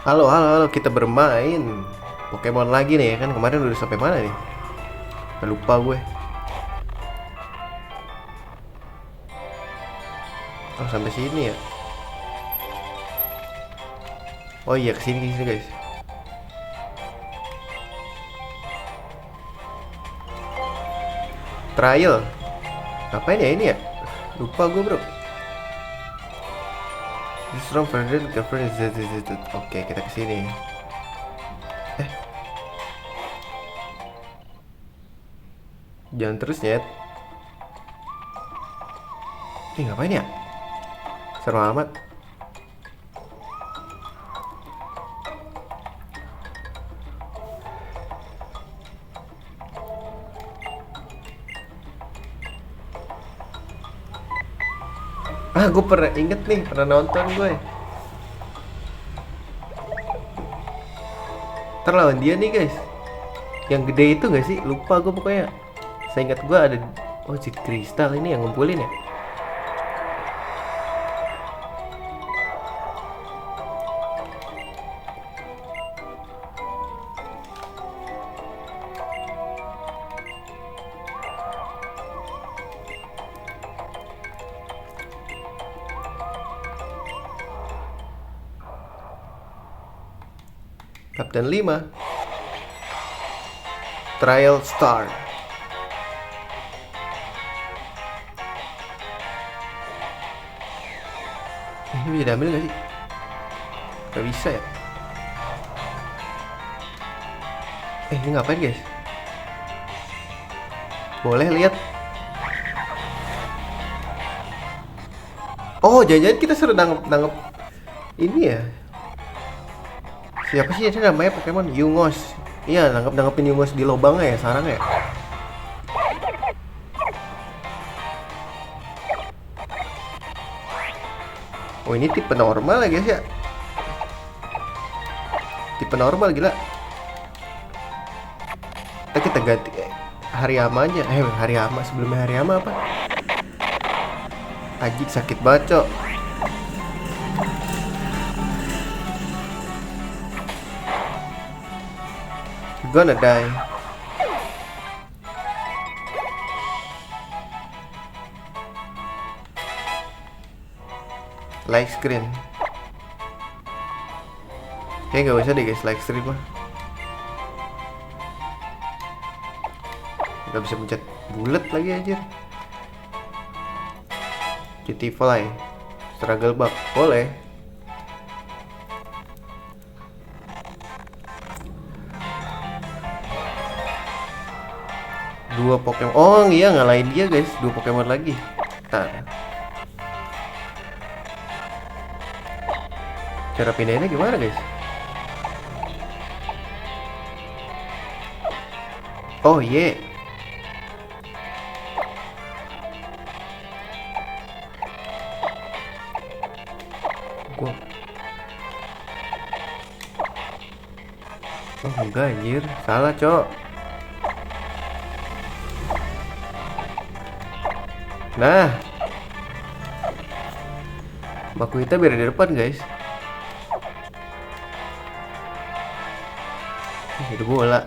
Halo, halo, halo, kita bermain Pokemon lagi nih ya kan. Kemarin udah sampai mana nih? Udah lupa gue. Oh, sampai sini ya. Oh iya, kesini kesini guys. Trial. Ngapain ya ini ya? Lupa gue bro. This strong version girlfriend is. Oke, kita kesini. Eh, jangan terus ya. Ngapain ya? Seru amat. Ah, gue pernah inget nih, pernah nonton gue. Terlawan dia nih guys. Yang gede itu gak sih? Lupa gue pokoknya. Saya ingat gue ada. Oh, si kristal ini yang ngumpulin ya. Kapten 5 Trial Star. Ini bisa diambil gak sih? Gak bisa ya? Ini ngapain guys? Boleh lihat? Oh, jangan-jangan kita suruh nangkep ini ya? Siapa sih ini namanya Pokemon? Yungos. Iya, nangkepin Yungos di lubangnya ya, sarang ya. Oh, ini tipe normal ya guys ya. Tipe normal gila. Kita ganti Hariyama aja. Hariyama sebelumnya Hariyama apa? Ajik sakit banget, Cok. Gonna die. Like screen. Kayaknya nggak usah deh guys, like screen mah. Nggak bisa pencet bulat lagi aja. Kitty Fly, Struggle Bug, boleh. Dua Pokemon. Oh iya, ngalahin dia guys. Dua Pokemon lagi. Nah, cara pindahinnya gimana guys? Oh iya. Gua. Oh enggak anjir, salah cok. Nah, baku kita biar di depan guys. Itu bola.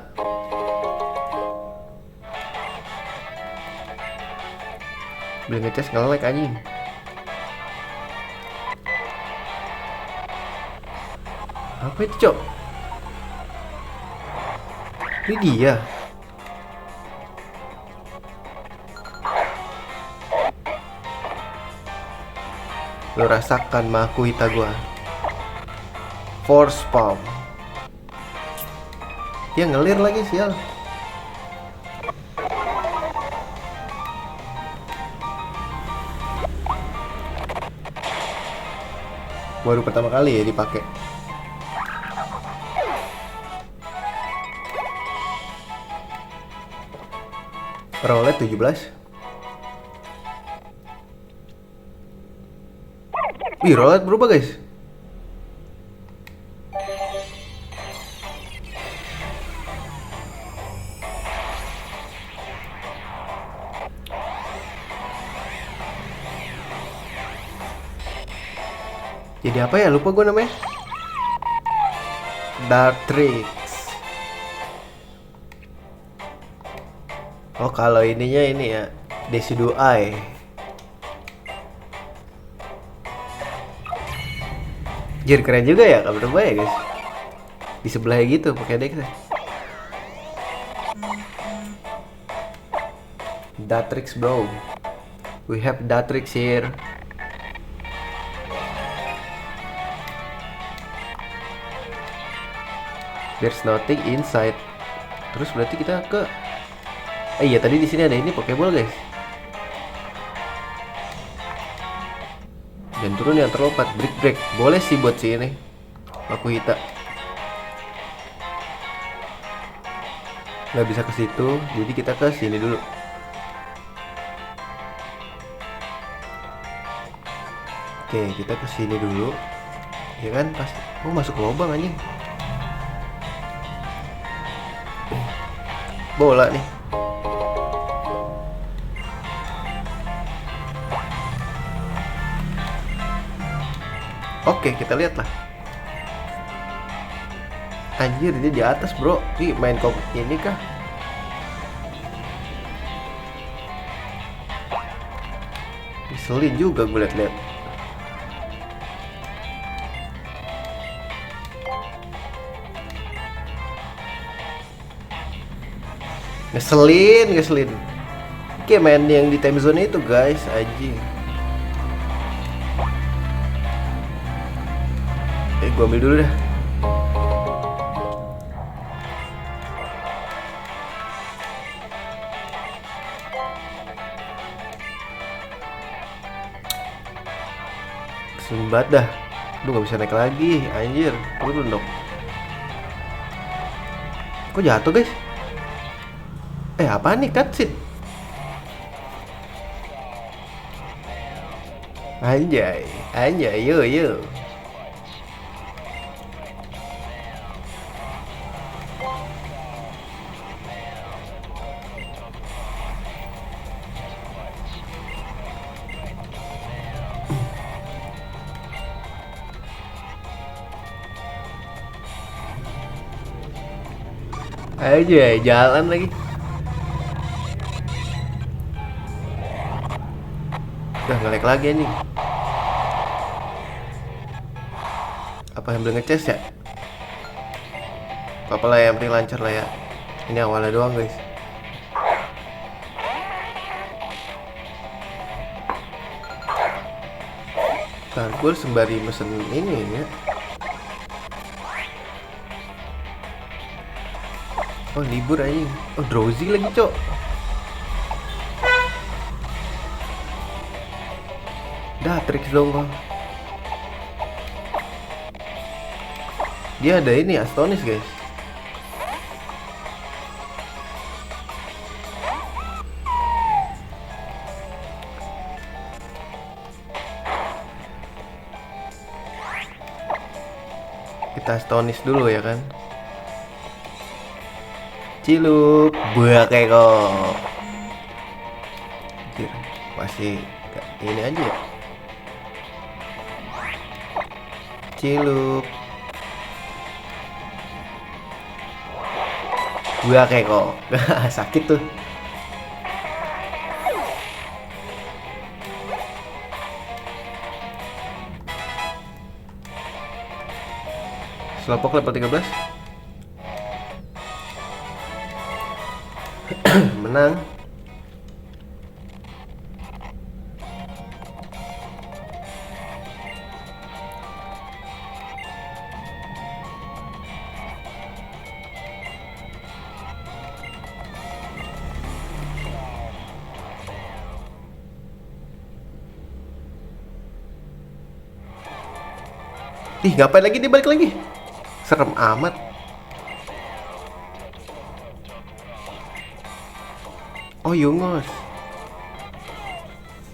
Beli ngecas nge-lag anjing. Apa itu cok? Ini dia. Lo rasakan Makuhita gua. Force Palm. Dia ngelir lagi sial. Baru pertama kali ya dipakai. Rowlet 17. Wih, Rowlet berubah guys. Jadi apa ya? Lupa gue namanya. Dartrix. Oh kalau ininya ini ya Decidueye. Jir keren juga ya kabar ya guys. Di sebelahnya gitu pakai Dex. Dartrix bro. We have Dartrix here. There's nothing inside. Terus berarti kita ke iya tadi di sini ada ini Pokeball guys. Dan turun yang terlompat break. Boleh sih buat si ini Makuhita. Nggak bisa ke situ, jadi kita ke sini dulu. Oke, kita ke sini dulu. Ya kan pasti. Oh masuk ke lubang anjing. Bola nih. Oke, kita lihat lah. Anjir, dia di atas, bro. Ih, main kok ini kah? Ngeselin juga gue liat-liat. Ngeselin. Kayak main yang di time zone itu, guys, anjing. Gue ambil dulu dah. Sumbat dah. Aduh gak bisa naik lagi. Anjir, turun dong. Kok jatuh guys? Apaan nih cutscene? Anjay, yo. Aja jalan lagi. Udah nge-lag lagi anjing. Apa yang belum nge-chest ya? Apa lah yang penting lancar lah ya. Ini awalnya doang guys. Ntar gue sembari mesen ini ya. Oh libur anjing. Oh drowsy lagi cok. Dartrix dong kok. Dia ada ini Astonis guys. Kita Astonis dulu ya kan. Cilup, buah kayak kok. Masih ini aja ya. Cilup, buah kayak kok. Sakit tuh. Slowpoke level 13. Menang. Ih, ngapain lagi dia balik lagi? Serem amat. Oh, Yungos.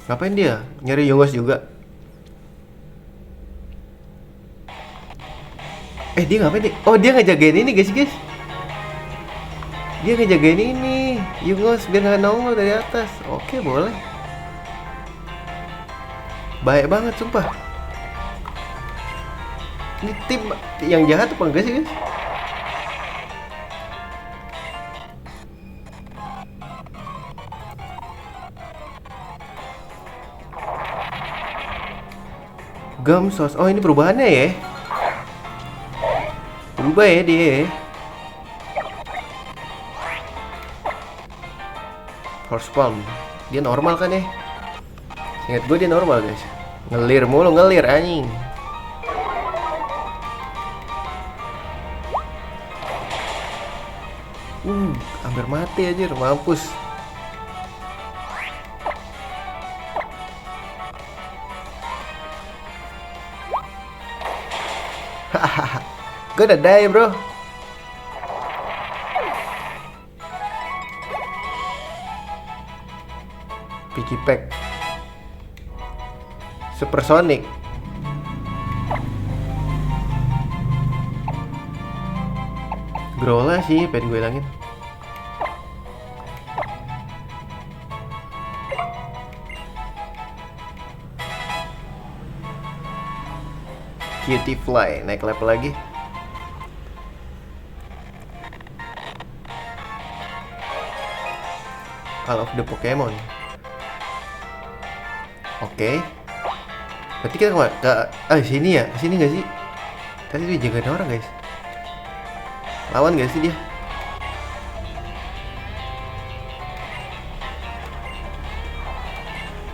Ngapain dia? Nyari Yungos juga. Dia ngapain nih? Oh, dia ngejagain ini guys. Dia ngejagain ini Yungos biar nggak nongol dari atas. Oke, boleh. Baik banget sumpah. Ini tim yang jahat apa enggak sih guys? Gum sauce. Oh, ini perubahannya ya. Berubah ya dia. Horse palm. Dia normal kan ya? Ingat gue dia normal guys. Ngelir mulu, ngelir anjing. Hampir mati aja, mampus. Gue udah die bro. Piggy pack Supersonic. Grola sih pengen gue hilangin. Cutie Fly naik level lagi. All of the Pokemon. Oke. Berarti kita ke sini ya? Sini nggak sih? Tadi dia jagain orang guys. Lawan nggak sih dia?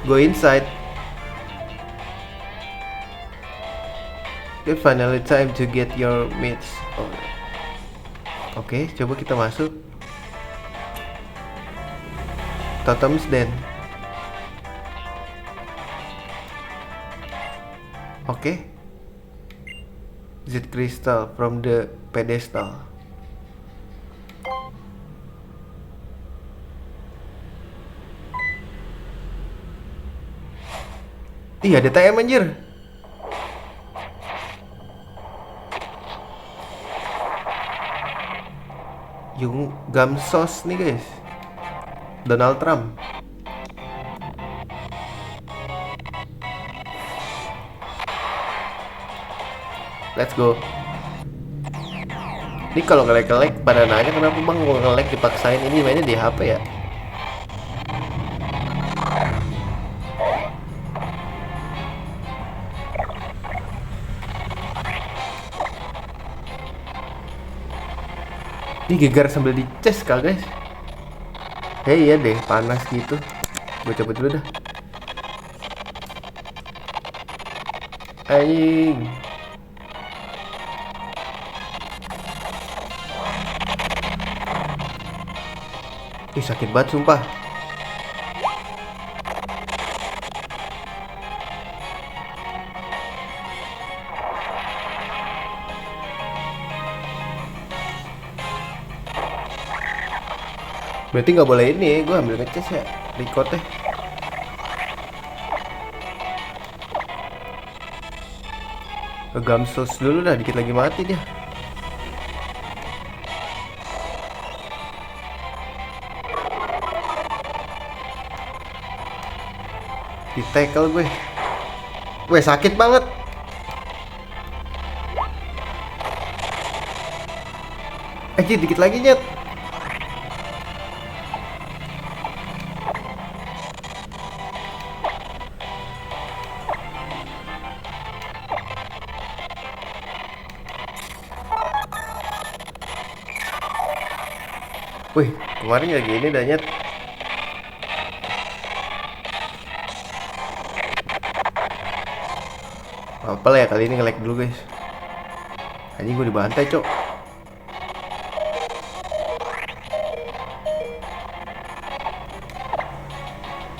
Go inside. It's finally time to get your mates. Oh. Oke, coba kita masuk. Totems Den. Oke. Z crystal from the pedestal. Ih, ada TM anjir. Yung gum sauce nih guys. Donald Trump. Let's go. Ini kalau nge-lag pada nanya kenapa bang gua nge-lag dipaksain, ini mainnya di HP ya. Ini gegar sambil di chest kak guys. Iya deh, panas gitu. Gue cabut dulu dah. Anjing. Ih, sakit banget sumpah. Berarti nggak boleh ini, gue ambil ngecas ya, recordnya. Ke Gamsos dulu dah, dikit lagi mati dia. Di tackle gue. Weh, sakit banget. Dikit lagi nyet. Wih, kemarin lagi ini dah nyet. Apa lah ya, kali ini nge-lag dulu guys. Anjing gue dibantai cok.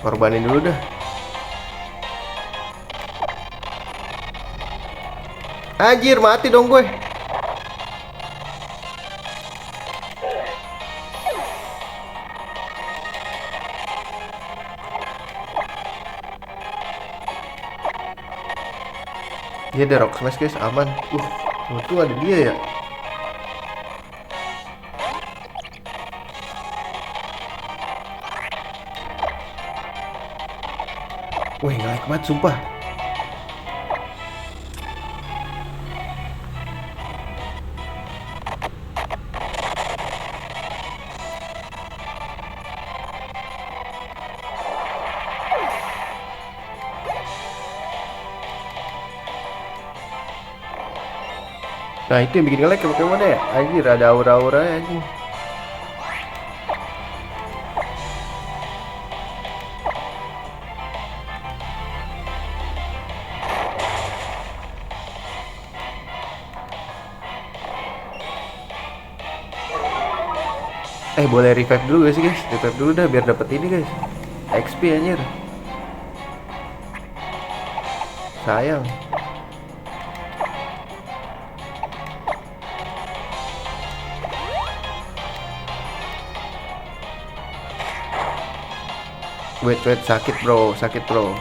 Korbanin dulu dah. Anjir, mati dong gue. Dia ada rock smash guys, aman. Untung ada dia ya. Wih, nge-lag banget sumpah. Nah itu yang bikin nge-lag ya Pokemon ya. Anjir ada aura-aura anjing. Boleh revive dulu gak sih guys? Revive dulu dah biar dapet ini guys. XP anjir. Sayang. Wait, sakit bro, sakit bro.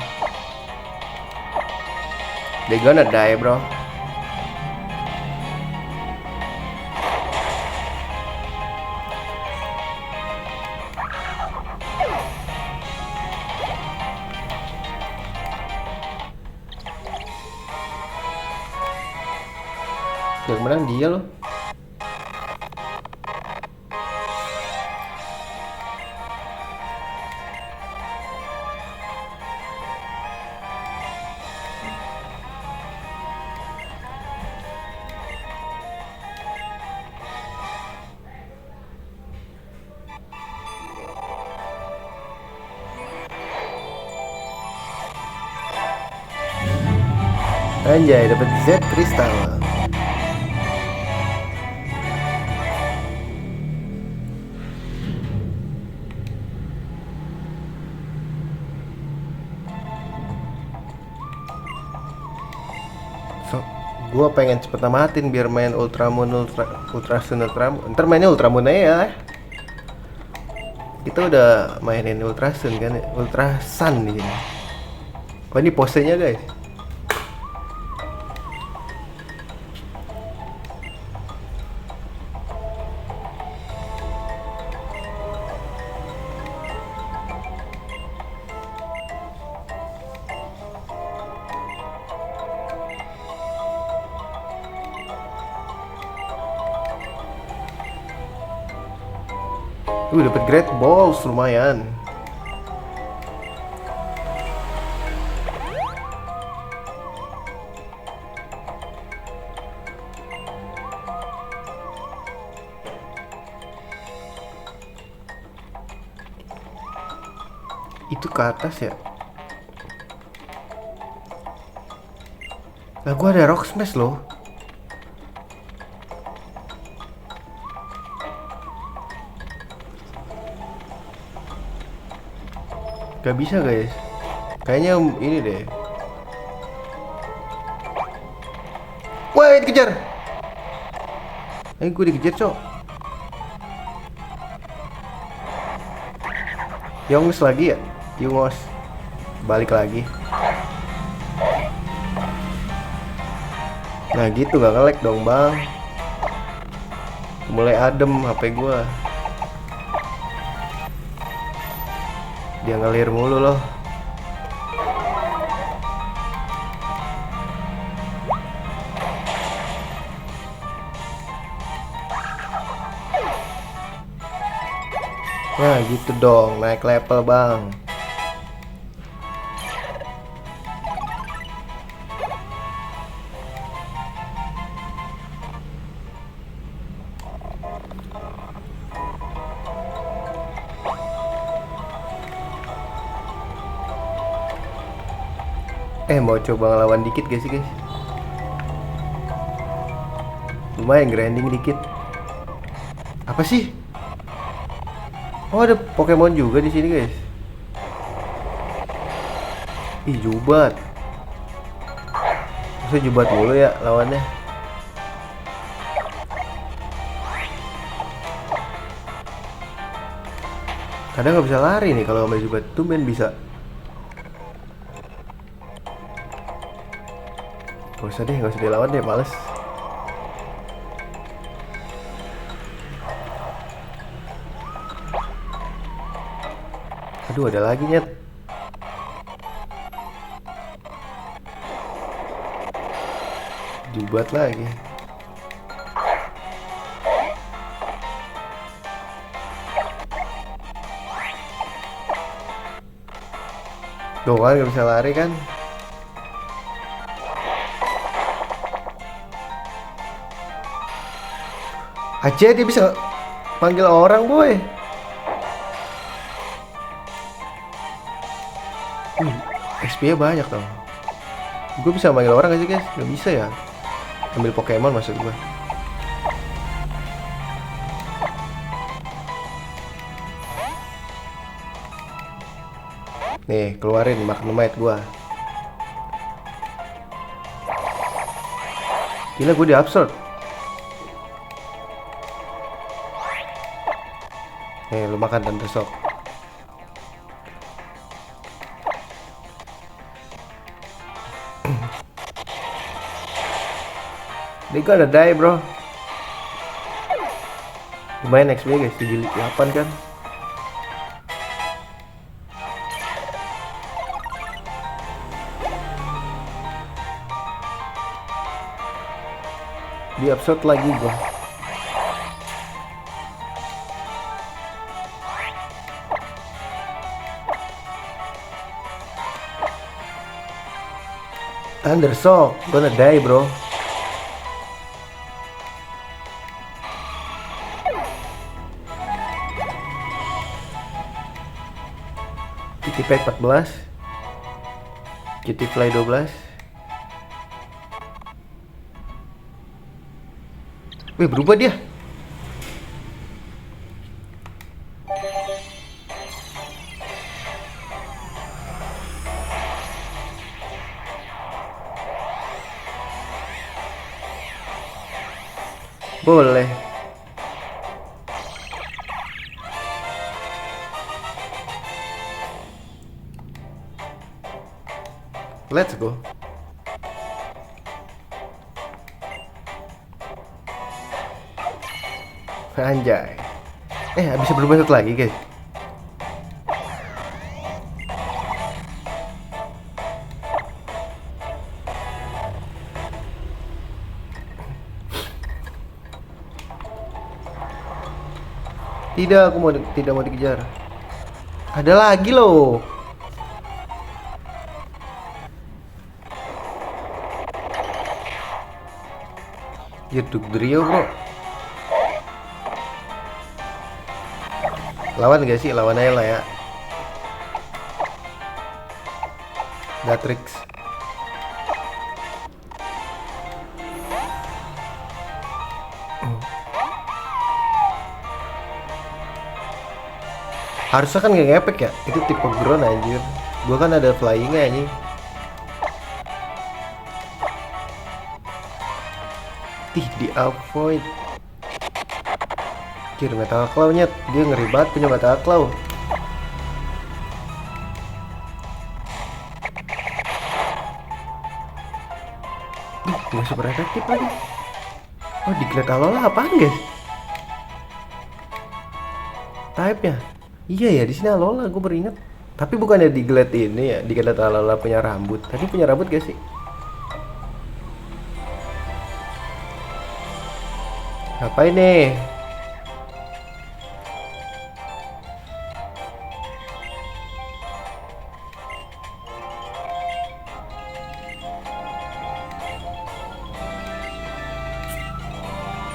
They gonna die bro. Yang menang dia loh. Anjay dapat Z kristal. Gua pengen cepet tamatin biar main Ultramoon, Ultra Sun, ntar mainnya Ultramoon aja ya. Kita udah mainin Ultra Sun kan, Ultra Sun di sini. Oh ini posenya guys. Dapat Great Balls lumayan. Itu ke atas ya? Nah, gua ada Rock Smash loh. Gak bisa guys. Kayaknya ini deh. Wah dikejar. Gue dikejar cok. Yongos lagi ya. Yongos balik lagi. Nah gitu gak nge-lag dong bang. Mulai adem HP gua. Dia ngelir mulu loh. Nah gitu dong, naik level bang. Mau coba ngelawan dikit gak sih guys? Lumayan grinding dikit. Apa sih? Oh ada Pokemon juga di sini guys. Ih Jubat. Masa Jubat mulu ya lawannya. Kadang nggak bisa lari nih kalau sama Jubat. Tuh main bisa. Gak usah dilawan deh, males. Aduh ada lagi nyet. Jubat lagi. Tuh kan gak bisa lari kan. Aceh dia bisa panggil orang boy. XP nya banyak dong. Gue bisa manggil orang gak sih guys? Gak bisa ya. Ambil Pokemon maksud gue. Nih keluarin Magnemite gue. Gila gue di absorb. Nih lu makan Thundershock. They gonna die bro. Lumayan XP guys, 78 kan. Di absorb lagi gua. Thundershock, gonna die bro. Kitty 14, Kitty Fly 12. Wih berubah dia. Boleh. Let's go. Anjay. Bisa berubah satu lagi guys. Tidak, aku tidak mau dikejar. Ada lagi loh. YouTube Drio bro. Lawan gak sih? Lawan aja lah ya. Datrix. Harusnya kan gak ngepek ya. Itu tipe ground anjir. Gua kan ada flyingnya anjing. Di avoid. Anjir Metal Claw nyet. Dia ngeri banget punya Metal Claw. Gak super efektif lagi. Oh Diglett Alola apaan guys? Type ya? Iya ya di sini Alola gue beringat. Tapi bukannya Diglett ini ya, Diglett Alola punya rambut. Tadi punya rambut gak sih? Ngapain nih?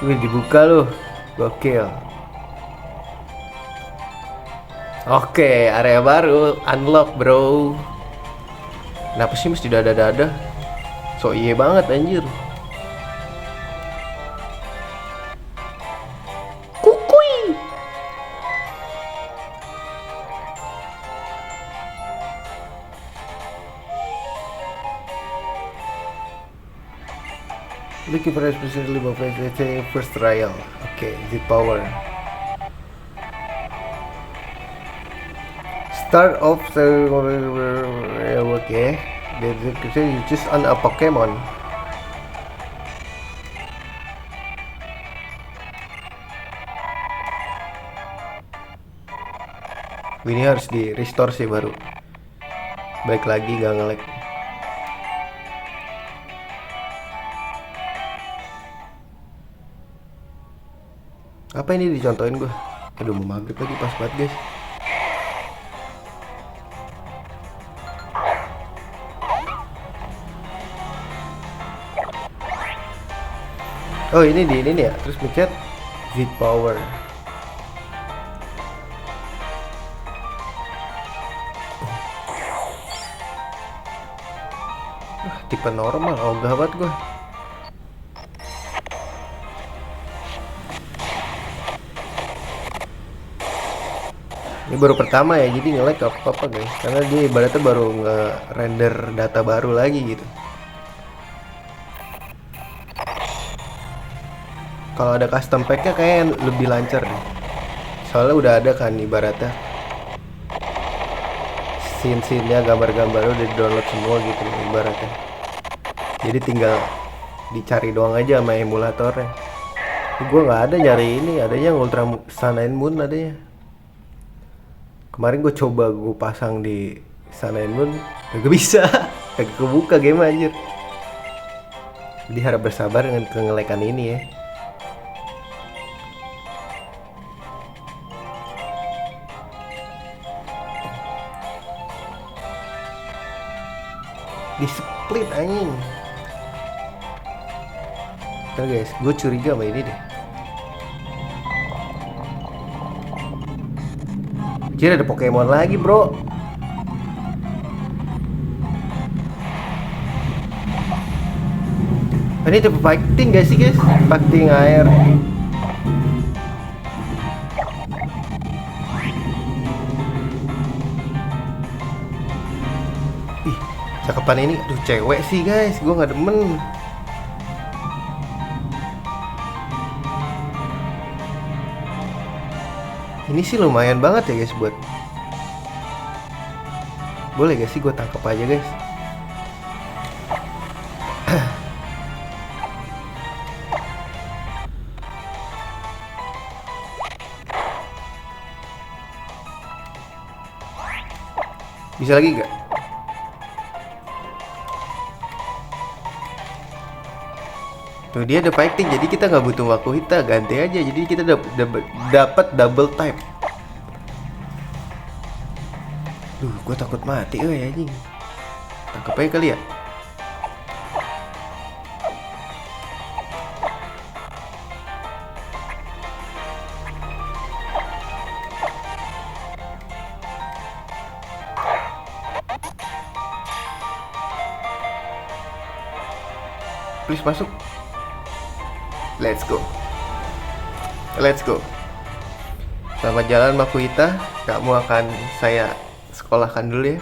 Wih dibuka loh. Gokil. Oke, area baru unlock bro. Kenapa sih mesti dada-dada? So iye banget anjir. Kukui. Looking for a specially first trial. Oke, the power. Start off the okay. You choose on a Pokemon. Ini harus di restore sih baru. Baik lagi gak nge-lag. Apa ini dicontohin gua? Aduh mau maghrib lagi pas banget guys. Oh ini di ini nih ya, terus mencet V Grid power. Tipe normal, ogah banget gue. Ini baru pertama ya, jadi nge-lag apa-apa guys. Karena dia ibaratnya baru nge-render data baru lagi gitu. Kalau ada custom pack-nya kayak lebih lancar deh. Soalnya udah ada kan ibaratnya scene-scene-nya, gambar-gambarnya udah di-download semua gitu ibaratnya. Jadi tinggal dicari doang aja sama emulatornya. Gue nggak ada nyari ini, adanya Ultra Sun and Moon adanya. Kemarin gue coba gue pasang di Sun and Moon, gak bisa, gak kebuka game anjir. Jadi harap bersabar dengan kengelekan ini ya. Di split anjing. Ntar guys, gue curiga sama ini deh. Jadi ada Pokemon lagi bro. Ini tipe fighting gak sih guys? Fighting air. Ih, cakepan ini. Aduh cewek sih guys, gue gak demen. Ini sih lumayan banget ya guys buat. Boleh gak sih gue tangkap aja guys? Bisa lagi gak? Tuh dia ada fighting, jadi kita nggak butuh waktu, kita ganti aja, jadi kita dapat double type. Duh, gue takut mati anjing. Tangkap aja kali ya. Please masuk. Let's go. Let's go. Selamat jalan Makuita. Kamu akan saya sekolahkan dulu ya.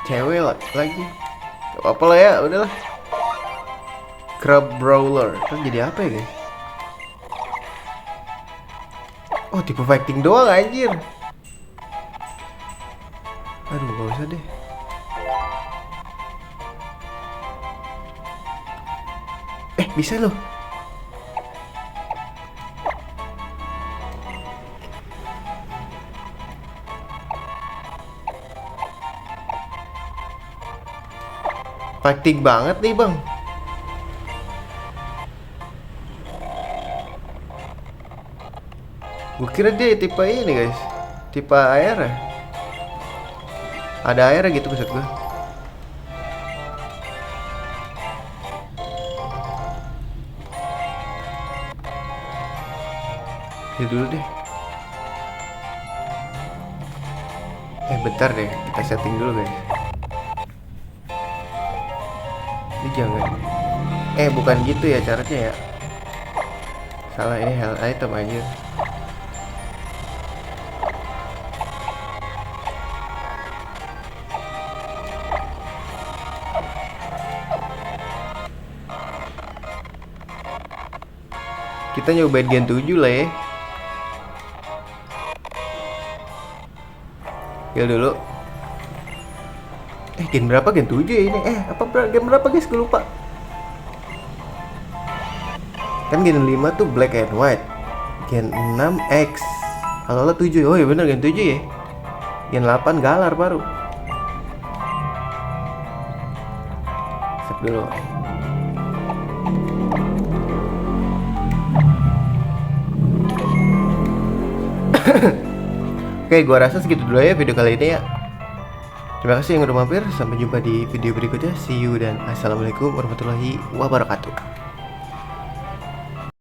Cewek lagi. Gak apa-apa lah ya, udahlah. Crab Brawler. Kan jadi apa ya guys? Oh tipe fighting doang anjir. Aduh gak usah deh. Bisa loh. Fighting banget nih bang. Gue kira dia tipe ini guys, tipe air ya. Ada air gitu maksud gue. Ini dulu deh. Bentar deh, kita setting dulu guys. Ini jangan. Bukan gitu ya caranya ya. Salah, ini health item aja. Kita nyobain Gen 7 lah ya. Heal dulu. Gen berapa? Gen 7 ya ini? Gen berapa guys? Gue lupa. Kan Gen 5 tuh black and white. Gen 6 X. Kalau 7. Oh iya bener Gen 7 ya. Gen 8 galar baru. Save dulu. Oke, gua rasa segitu dulu ya video kali ini ya. Terima kasih yang udah mampir. Sampai jumpa di video berikutnya. See you dan assalamualaikum warahmatullahi wabarakatuh.